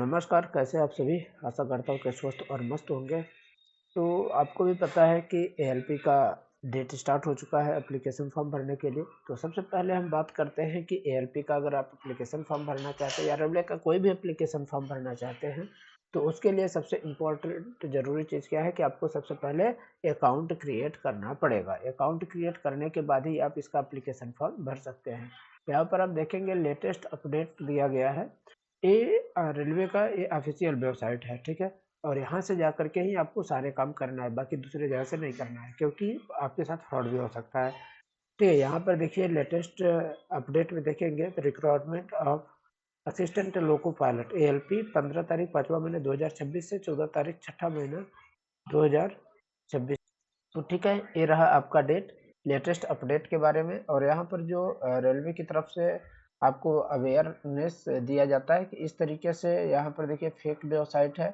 नमस्कार, कैसे आप सभी? आशा करता हूँ कि स्वस्थ और मस्त होंगे। तो आपको भी पता है कि एएलपी का डेट स्टार्ट हो चुका है एप्लीकेशन फॉर्म भरने के लिए। तो सबसे पहले हम बात करते हैं कि एएलपी का अगर आप एप्लीकेशन फॉर्म भरना चाहते हैं या रेलवे का कोई भी एप्लीकेशन फॉर्म भरना चाहते हैं, तो उसके लिए सबसे इम्पोर्टेंट ज़रूरी चीज़ क्या है कि आपको सबसे पहले अकाउंट क्रिएट करना पड़ेगा। अकाउंट क्रिएट करने के बाद ही आप इसका एप्लीकेशन फॉर्म भर सकते हैं। यहाँ पर आप देखेंगे लेटेस्ट अपडेट दिया गया है। ये रेलवे का ये ऑफिशियल वेबसाइट है, ठीक है? और यहाँ से जा कर के ही आपको सारे काम करना है, बाकी दूसरे जगह से नहीं करना है, क्योंकि आपके साथ फ्रॉड भी हो सकता है। ठीक है, यहाँ पर देखिए लेटेस्ट अपडेट में देखेंगे तो requirement of assistant loco pilot ALP 15 तारीख 5वां महीने 2026 से 14 तारीख 6ठा महीना 2026। तो ठीक है, ये रहा आपका डेट लेटेस्ट अपडेट के बारे में। और यहाँ पर जो रेलवे की तरफ से आपको अवेयरनेस दिया जाता है कि इस तरीके से यहाँ पर देखिए फेक वेबसाइट है।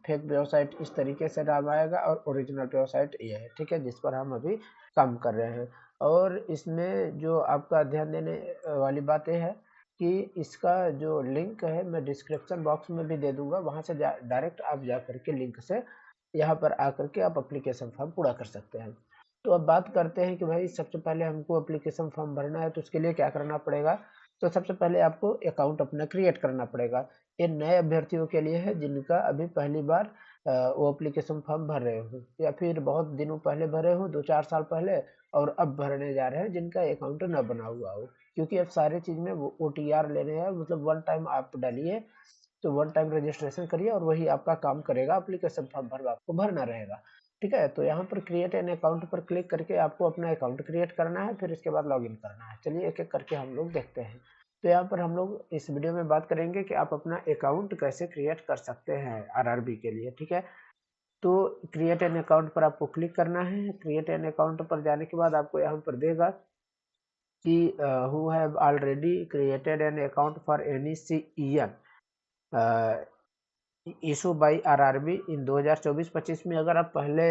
फेक वेबसाइट इस तरीके से नाम आएगा और ओरिजिनल वेबसाइट ये है, ठीक है, जिस पर हम अभी काम कर रहे हैं। और इसमें जो आपका ध्यान देने वाली बात ये है कि इसका जो लिंक है मैं डिस्क्रिप्शन बॉक्स में भी दे दूंगा, वहाँ से डायरेक्ट आप जा करके लिंक से यहाँ पर आकर के आप एप्लीकेशन फॉर्म पूरा कर सकते हैं। तो अब बात करते हैं कि भाई सबसे पहले हमको एप्लीकेशन फॉर्म भरना है तो उसके लिए क्या करना पड़ेगा। तो सबसे पहले आपको अकाउंट अपना क्रिएट करना पड़ेगा। ये नए अभ्यर्थियों के लिए है जिनका अभी पहली बार वो एप्लीकेशन फॉर्म भर रहे हो या फिर बहुत दिनों पहले भरे हो 2-4 साल पहले और अब भरने जा रहे हैं जिनका अकाउंट न बना हुआ हो, क्योंकि अब सारे चीज़ में वो OTR लेने हैं, मतलब वन टाइम आप डालिए, तो वन टाइम रजिस्ट्रेशन करिए और वही आपका काम करेगा, एप्लीकेशन फॉर्म भर आपको भरना रहेगा। ठीक है, तो यहाँ पर क्रिएट एन अकाउंट पर क्लिक करके आपको अपना अकाउंट क्रिएट करना है, फिर इसके बाद लॉगिन करना है। चलिए एक एक करके हम लोग देखते हैं। तो यहाँ पर हम लोग इस वीडियो में बात करेंगे कि आप अपना अकाउंट कैसे क्रिएट कर सकते हैं आरआरबी के लिए। ठीक है, तो क्रिएट एन अकाउंट पर आपको क्लिक करना है। क्रिएट एन अकाउंट पर जाने के बाद आपको यहाँ पर देगा कि who have already created an account for any CEN issue by RRB in 2024-25 में। अगर आप पहले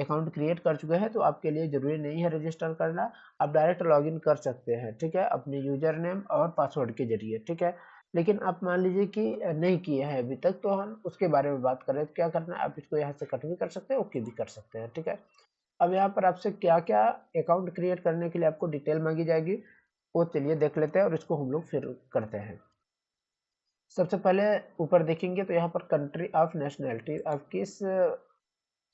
अकाउंट क्रिएट कर चुके हैं तो आपके लिए ज़रूरी नहीं है रजिस्टर करना, आप डायरेक्ट लॉगिन कर सकते हैं, ठीक है, अपने यूजर नेम और पासवर्ड के जरिए। ठीक है, लेकिन आप मान लीजिए कि नहीं किए हैं अभी तक, तो हम उसके बारे में बात करें तो क्या करना है, आप इसको यहाँ से कट भी कर सकते हैं, ओके भी कर सकते हैं। ठीक है, अब यहाँ पर आपसे क्या क्या अकाउंट क्रिएट करने के लिए आपको डिटेल मांगी जाएगी वो चलिए देख लेते हैं और इसको हम लोग फिर करते हैं। सबसे पहले ऊपर देखेंगे तो यहाँ पर कंट्री ऑफ नेशनैलिटी, आप किस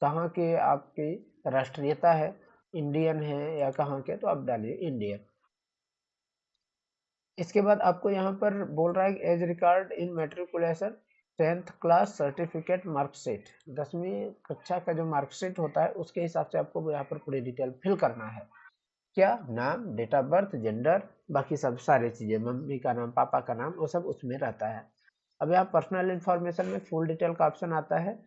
कहाँ के आपकी राष्ट्रीयता है, इंडियन है या कहाँ के, तो आप डालिए इंडियन। इसके बाद आपको यहाँ पर बोल रहा है as record in matriculation 10th class certificate marksheet, 10वीं कक्षा का जो मार्कशीट होता है उसके हिसाब से आपको यहाँ पर पूरी डिटेल फिल करना है। क्या नाम, डेट ऑफ बर्थ, जेंडर, बाकी सब सारी चीज़ें, मम्मी का नाम, पापा का नाम, वो सब उसमें रहता है। अब यहाँ पर्सनल इन्फॉर्मेशन में फुल डिटेल का ऑप्शन आता है,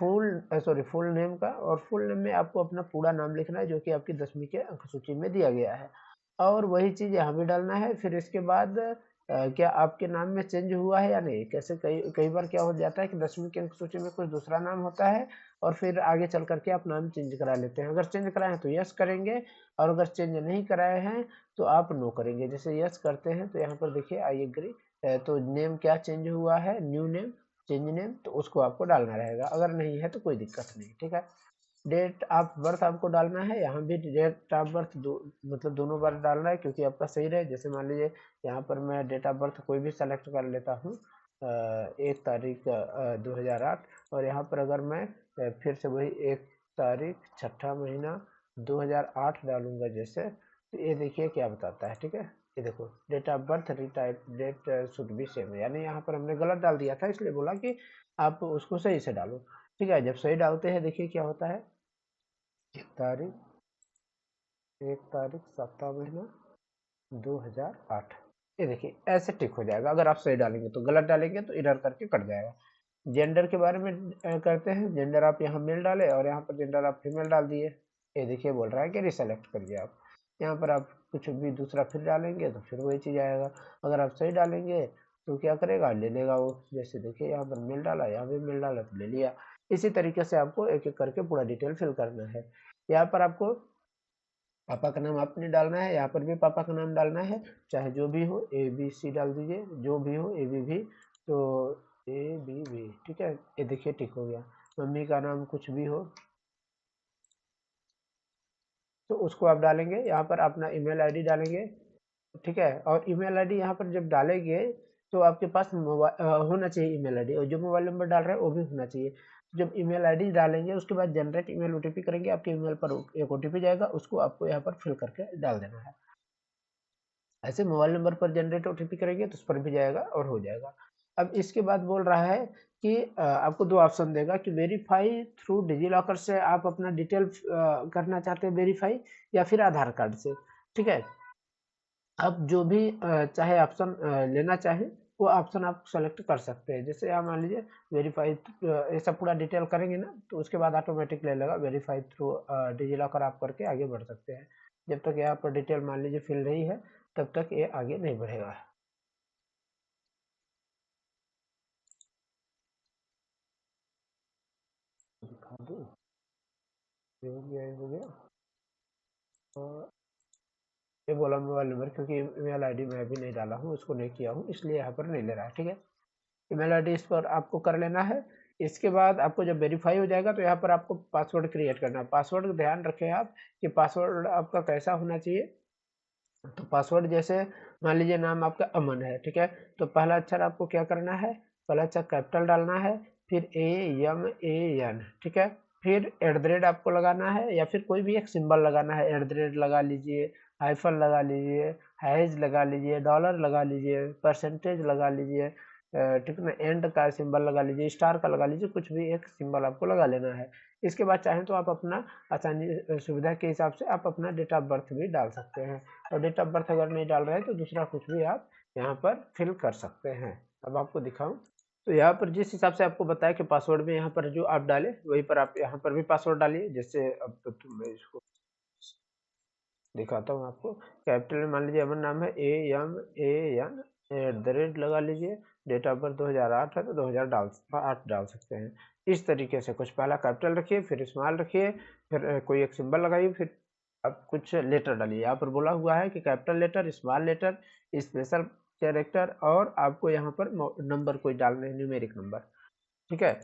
फुल नेम का, और फुल नेम में आपको अपना पूरा नाम लिखना है जो कि आपकी 10वीं के अंक सूची में दिया गया है, और वही चीज़ यहाँ भी डालना है। फिर इसके बाद क्या आपके नाम में चेंज हुआ है या नहीं। कैसे कई कई बार क्या हो जाता है कि 10वीं की अंक सूची में कुछ दूसरा नाम होता है और फिर आगे चल करके आप नाम चेंज करा लेते हैं। अगर चेंज कराए हैं तो यस करेंगे, और अगर चेंज नहीं कराए हैं तो आप नो करेंगे। जैसे यस करते हैं तो यहाँ पर देखिए आई एग्री, तो नेम क्या चेंज हुआ है, न्यू नेम, चेंज नेम, तो उसको आपको डालना रहेगा। अगर नहीं है तो कोई दिक्कत नहीं। ठीक है, डेट ऑफ बर्थ आपको डालना है, यहाँ भी डेट ऑफ बर्थ मतलब दोनों बार डालना है क्योंकि आपका सही रहे। जैसे मान लीजिए यहाँ पर मैं डेट ऑफ बर्थ कोई भी सेलेक्ट कर लेता हूँ, 1 तारीख 2008, और यहाँ पर अगर मैं फिर से वही 1 तारीख 6ठा महीना 2008 डालूंगा जैसे, तो ये देखिए क्या बताता है। ठीक है, ये देखो date of birth retype date should be same, यानी यहाँ पर हमने गलत डाल दिया था, इसलिए बोला कि आप उसको सही से डालो। ठीक है, जब सही डालते हैं देखिए क्या होता है, 1 तारीख 1 तारीख 7वां महीना 2008, ये देखिए ऐसे टिक हो जाएगा। अगर आप सही डालेंगे तो, गलत डालेंगे तो इधर करके कट जाएगा। जेंडर के बारे में करते हैं। जेंडर आप यहाँ मेल डाले और यहाँ पर जेंडर आप फीमेल डाल दिए। ये देखिए बोल रहा है कि रिसेलेक्ट करिए आप। यहाँ पर आप कुछ भी दूसरा फिर डालेंगे तो फिर वही चीज़ आएगा। अगर आप सही डालेंगे तो क्या करेगा, ले लेगा वो। जैसे देखिए यहाँ पर मेल डाला, यहाँ भी मेल डाला तो ले लिया। इसी तरीके से आपको एक एक करके पूरा डिटेल फिल करना है। यहाँ पर आपको पापा का नाम आपने डालना है, यहाँ पर भी पापा का नाम डालना है, चाहे जो भी हो, ABC डाल दीजिए, जो भी हो ABB। तो ABB, ठीक है, ये देखिए टिक हो गया। मम्मी का नाम कुछ भी हो तो उसको आप डालेंगे, यहाँ पर अपना ईमेल आईडी डालेंगे, ठीक है। और ईमेल आईडी यहाँ पर जब डालेंगे तो आपके पास होना चाहिए ईमेल आईडी, और जो मोबाइल नंबर डाल रहे हैं वो भी होना चाहिए। जब ईमेल आईडी डालेंगे उसके बाद जनरेट ईमेल ओटीपी करेंगे, आपके ईमेल पर एक ओटीपी जाएगा, उसको आपको यहाँ पर फिल करके डाल देना है। ऐसे मोबाइल नंबर पर जनरेट ओटीपी करेंगे तो उस पर भी जाएगा और हो जाएगा। अब इसके बाद बोल रहा है कि आपको दो ऑप्शन देगा कि वेरीफाई थ्रू डिजिलॉकर से आप अपना डिटेल करना चाहते हैं वेरीफाई, या फिर आधार कार्ड से, ठीक है। आप जो भी चाहे ऑप्शन लेना चाहे वो ऑप्शन आप सेलेक्ट कर सकते हैं। जैसे आप मान लीजिए वेरीफाई, ऐसा पूरा डिटेल करेंगे ना तो उसके बाद ऑटोमेटिक ले लेगा वेरीफाई थ्रू डिजिलॉकर, आप करके आगे बढ़ सकते हैं। जब तक यहाँ पर डिटेल मान लीजिए फिल नहीं है तब तक ये आगे नहीं बढ़ेगा। दिखा दूँ, ये हो गया, ये हो गया। और ये बोला मोबाइल नंबर, क्योंकि ईमेल आईडी मैं अभी नहीं डाला हूँ, उसको नहीं किया हूँ, इसलिए यहाँ पर नहीं ले रहा है, ठीक है। ईमेल आईडी इस पर आपको कर लेना है। इसके बाद आपको जब वेरीफाई हो जाएगा तो यहाँ पर आपको पासवर्ड क्रिएट करना है। पासवर्ड ध्यान रखें आप कि पासवर्ड आपका कैसा होना चाहिए। तो पासवर्ड जैसे मान लीजिए नाम आपका अमन है, ठीक है, तो पहला अक्षर आपको क्या करना है, पहला अक्षर कैपिटल डालना है, फिर AMAN, ठीक है, फिर एट द रेट आपको लगाना है, या फिर कोई भी एक सिंबल लगाना है, एट द रेट लगा लीजिए, हाइफन लगा लीजिए, हैज लगा लीजिए, डॉलर लगा लीजिए, परसेंटेज लगा लीजिए, ठीक है ना, एंड का सिंबल लगा लीजिए, स्टार का लगा लीजिए, कुछ भी एक सिंबल आपको लगा लेना है। इसके बाद चाहें तो आप अपना आसानी सुविधा के हिसाब से आप अपना डेट ऑफ बर्थ भी डाल सकते हैं, और डेट ऑफ बर्थ अगर नहीं डाल रहे हैं तो दूसरा कुछ भी आप यहाँ पर फिल कर सकते हैं। अब आपको दिखाऊं तो यहाँ पर जिस हिसाब से आपको बताया कि पासवर्ड में यहाँ पर जो आप डालें वहीं पर आप यहाँ पर भी पासवर्ड डालिए। जैसे अब तो मैं इसको दिखाता हूँ आपको। कैपिटल में मान लीजिए अमन नाम है, AMAN, एट द रेट लगा लीजिए, डेट ऑफ बर्थ 2008 है तो 2008 डाल सकते हैं। इस तरीके से कुछ पहला कैपिटल रखिए, फिर स्मॉल रखिए, फिर कोई एक सिंबल लगाइए, फिर आप कुछ लेटर डालिए। यहाँ पर बोला हुआ है कि capital letter, small letter, special character, और आपको यहाँ पर नंबर कोई डालने हैं, न्यूमेरिक नंबर, ठीक है।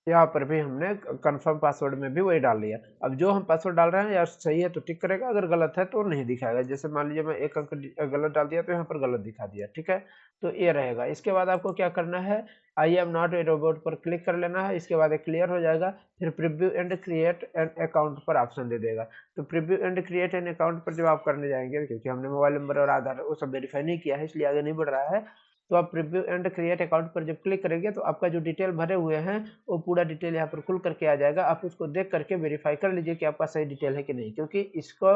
यहाँ पर भी हमने कंफर्म पासवर्ड में भी वही डाल दिया। अब जो हम पासवर्ड डाल रहे हैं यार सही है तो टिक करेगा, अगर गलत है तो नहीं दिखाएगा। जैसे मान लीजिए मैं एक अंक गलत डाल दिया तो यहाँ पर गलत दिखा दिया, ठीक है, तो ये रहेगा। इसके बाद आपको क्या करना है, I am not a robot पर क्लिक कर लेना है। इसके बाद एक क्लियर हो जाएगा, फिर preview and create an account पर ऑप्शन दे देगा। तो preview and create an account पर जब आप करने जाएंगे, क्योंकि हमने मोबाइल नंबर और आधार वो सब वेरीफाई नहीं किया है इसलिए आगे नहीं बढ़ रहा है, तो आप प्रीव्यू एंड क्रिएट अकाउंट पर जब क्लिक करेंगे तो आपका जो डिटेल भरे हुए हैं वो पूरा डिटेल यहाँ पर खुल करके आ जाएगा। आप उसको देख करके वेरीफाई कर लीजिए कि आपका सही डिटेल है कि नहीं, क्योंकि इसको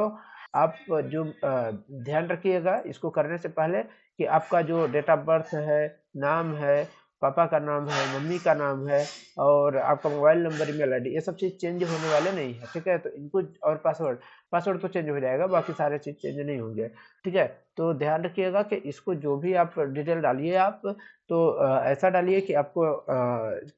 आप जो ध्यान रखिएगा इसको करने से पहले कि आपका जो डेट ऑफ बर्थ है, नाम है, पापा का नाम है, मम्मी का नाम है, और आपका मोबाइल नंबर, ईमेल आईडी, ये सब चीज़ चेंज होने वाले नहीं है, ठीक है। तो इनको और पासवर्ड, पासवर्ड तो चेंज हो जाएगा, बाकी सारे चीज़ चेंज नहीं होंगे, ठीक है। तो ध्यान रखिएगा कि इसको जो भी आप डिटेल डालिए आप तो ऐसा डालिए कि आपको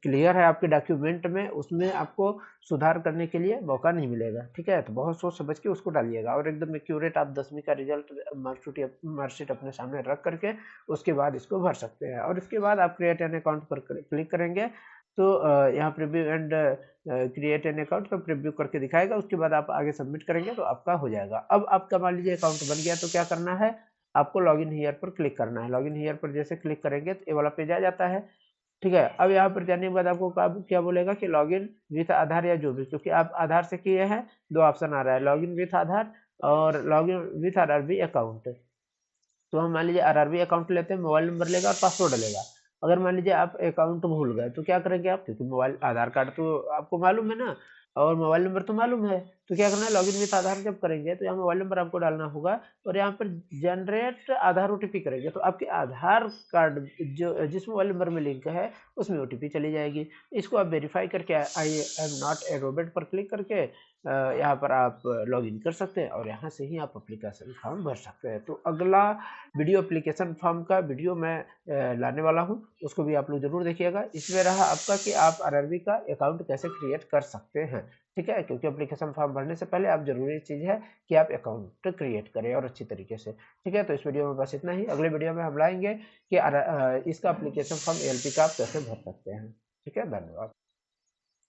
क्लियर है आपके डॉक्यूमेंट में, उसमें आपको सुधार करने के लिए मौका नहीं मिलेगा, ठीक है। तो बहुत सोच समझ के उसको डालिएगा, और एकदम एक्यूरेट आप 10वीं का रिजल्ट, मार्कशीट अपने सामने रख करके उसके बाद इसको भर सकते हैं। और इसके बाद आप क्रिएट एन अकाउंट पर क्लिक करेंगे तो यहाँ preview and create an account तो प्रीव्यू करके दिखाएगा। उसके बाद आप आगे सबमिट करेंगे तो आपका हो जाएगा। अब आपका मान लीजिए अकाउंट बन गया तो क्या करना है, आपको लॉगिन हियर पर क्लिक करना है। लॉगिन हियर पर जैसे क्लिक करेंगे तो ये वाला पेज आ जाता है, ठीक है। अब यहाँ पर जाने के बाद आपको क्या बोलेगा कि लॉगिन विथ आधार या जो भी, क्योंकि आप आधार से किए हैं, दो ऑप्शन आ रहा है, लॉगिन विथ आधार और लॉगिन विथ आरआरबी अकाउंट। तो हम मान लीजिए आरआरबी अकाउंट लेते हैं, मोबाइल नंबर लेगा और पासवर्ड लेगा। अगर मान लीजिए आप अकाउंट भूल गए तो क्या करेंगे आप, क्योंकि मोबाइल आधार कार्ड तो आपको मालूम है ना, और मोबाइल नंबर तो मालूम है, तो क्या करना है, लॉगिन विथ आधार जब करेंगे तो यहाँ मोबाइल नंबर आपको डालना होगा, और यहाँ पर जनरेट आधार ओटीपी करेंगे तो आपके आधार कार्ड जो जिस मोबाइल नंबर में लिंक है उसमें ओटीपी चली जाएगी। इसको आप वेरीफाई करके I am not a robot पर क्लिक करके यहाँ पर आप लॉगिन कर सकते हैं, और यहाँ से ही आप एप्लीकेशन फॉर्म भर सकते हैं। तो अगला वीडियो एप्लीकेशन फॉर्म का वीडियो मैं लाने वाला हूँ, उसको भी आप लोग जरूर देखिएगा। इसमें रहा आपका कि आप आरआरबी का अकाउंट कैसे क्रिएट कर सकते हैं। ठीक है, क्योंकि एप्लीकेशन फॉर्म भरने से पहले आप ज़रूरी चीज़ है कि आप अकाउंट क्रिएट करें और अच्छी तरीके से। ठीक है, तो इस वीडियो में बस इतना ही। अगले वीडियो में हम लाएँगे कि इसका एप्लीकेशन फॉर्म एएलपी का आप कैसे भर सकते हैं। ठीक है, धन्यवाद।